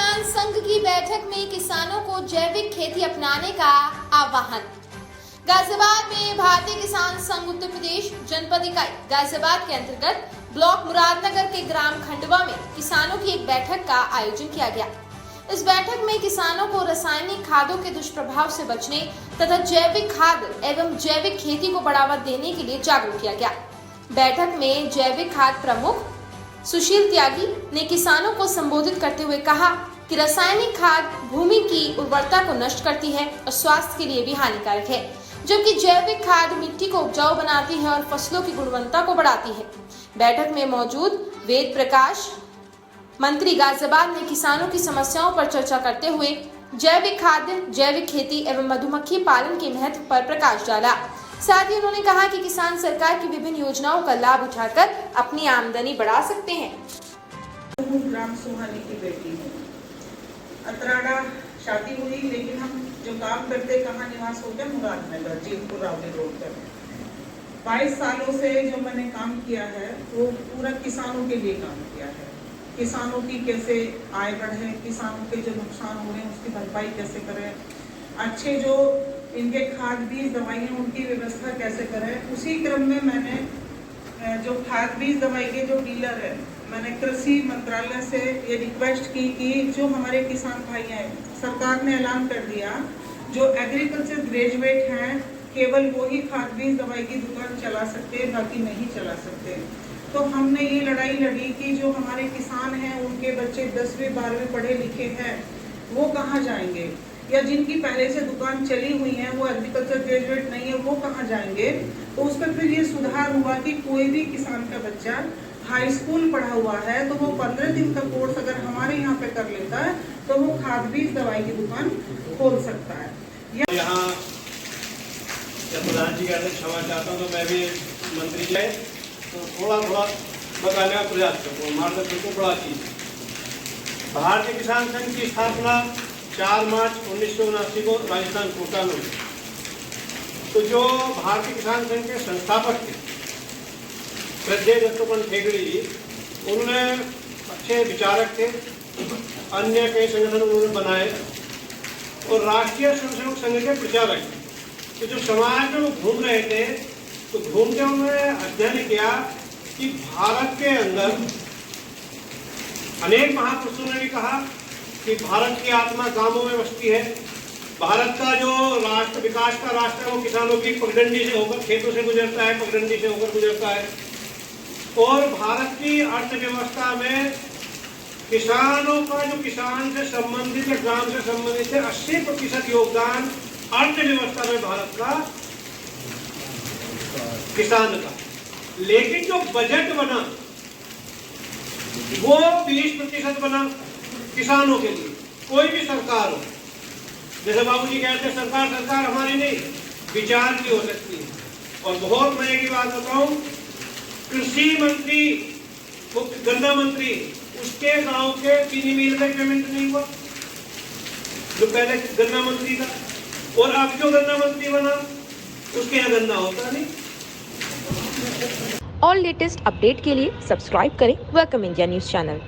किसान संघ की बैठक में किसानों को जैविक खेती अपनाने का आह्वान। गाजियाबाद में भारतीय किसान संघ उत्तर प्रदेश जनपद इकाई गाजियाबाद के अंतर्गत ब्लॉक मुरादनगर के ग्राम खंडवा में किसानों की एक बैठक का आयोजन किया गया। इस बैठक में किसानों को रासायनिक खादों के दुष्प्रभाव से बचने तथा जैविक खाद एवं जैविक खेती को बढ़ावा देने के लिए जागरूक किया गया। बैठक में जैविक खाद प्रमुख सुशील त्यागी ने किसानों को संबोधित करते हुए कहा कि रासायनिक खाद भूमि की उर्वरता को नष्ट करती है और स्वास्थ्य के लिए भी हानिकारक है, जबकि जैविक खाद मिट्टी को उपजाऊ बनाती है और फसलों की गुणवत्ता को बढ़ाती है। बैठक में मौजूद वेद प्रकाश मंत्री गाजियाबाद ने किसानों की समस्याओं पर चर्चा करते हुए जैविक खाद्य, जैविक खेती एवं मधुमक्खी पालन के महत्व पर प्रकाश डाला। साथ ही उन्होंने कहा कि किसान सरकार की विभिन्न योजनाओं का लाभ उठाकर अपनी आमदनी बढ़ा सकते हैं। ग्राम सुहानी की बेटी हूँ। अतराड़ा शादी हुई, लेकिन हम जो काम करते कहाँ निवास होते हैं, मुरादनगर जीतपुर रावली रोड पर। 22 सालों से जो मैंने काम किया है वो पूरा किसानों के लिए काम किया है। किसानों की कैसे आय बढ़े, किसानों के जो नुकसान हो रहे हैं उसकी भरपाई कैसे करें, अच्छे जो इनके खाद बीज दवाइयाँ उनकी व्यवस्था कैसे करें। उसी क्रम में मैंने जो खाद बीज दवाई के जो डीलर है, मैंने कृषि मंत्रालय से ये रिक्वेस्ट की कि जो हमारे किसान भाई हैं, सरकार ने ऐलान कर दिया जो एग्रीकल्चर ग्रेजुएट हैं केवल वो ही खाद बीज दवाई की दुकान चला सकते हैं, बाकी नहीं चला सकते। तो हमने ये लड़ाई लड़ी कि जो हमारे किसान हैं उनके बच्चे 10वीं 12वीं पढ़े लिखे हैं वो कहाँ जाएंगे, या जिनकी पहले से दुकान चली हुई है वो एग्रीकल्चर ग्रेजुएट नहीं है वो कहाँ जाएंगे। तो उस पर फिर ये सुधार हुआ कि कोई भी किसान का बच्चा हाई स्कूल पढ़ा हुआ है तो वो 15 दिन का कोर्स अगर हमारे यहाँ पे कर लेता है तो वो खाद बीज दवाई की दुकान खोल सकता है। यहाँ जब प्रधान जी कहते क्षमा चाहता हूँ तो मैं भी मंत्री जी तो थोड़ा बताने का प्रयास करूँ। मार्गदर्शन को बड़ा चीज भारतीय किसान संघ की स्थापना 4 मार्च 1979 को राजस्थान कोटा में हुई। तो जो भारतीय किसान संघ के संस्थापक थे श्रद्धेय दत्तोपंत ठेकड़ी जी, उन्होंने अच्छे विचारक थे, अन्य कई संगठन उन्होंने बनाए और राष्ट्रीय स्वयंसेवक संघ के प्रचारक थे। तो जो समाज में वो घूम रहे थे तो घूमते उन्होंने अध्ययन किया कि भारत के अंदर अनेक महापुरुषों ने भी कहा कि भारत की आत्मा गांवों में बसती है। भारत का जो राष्ट्र विकास का रास्ता है वो किसानों की पगडंडी से होकर खेतों से गुजरता है, पगडंडी से होकर गुजरता है। और भारत की अर्थव्यवस्था में किसानों का जो किसान से संबंधित या ग्राम से संबंधित है 80% योगदान अर्थव्यवस्था में भारत का किसान का। लेकिन जो बजट बना वो 20% बना किसानों के लिए। कोई भी सरकार हो, जैसे बाबूजी कहते हैं सरकार हमारी नहीं, विचार की हो सकती है। और बहुत मजे की बात बताऊं, कृषि मंत्री गन्ना मंत्री उसके गांव के चीनी मिल में पेमेंट नहीं हुआ जो पहले गन्ना मंत्री था, और अब जो गन्ना मंत्री बना उसके यहाँ गन्ना होता नहीं। और लेटेस्ट अपडेट के लिए सब्सक्राइब करें वेलकम इंडिया न्यूज चैनल।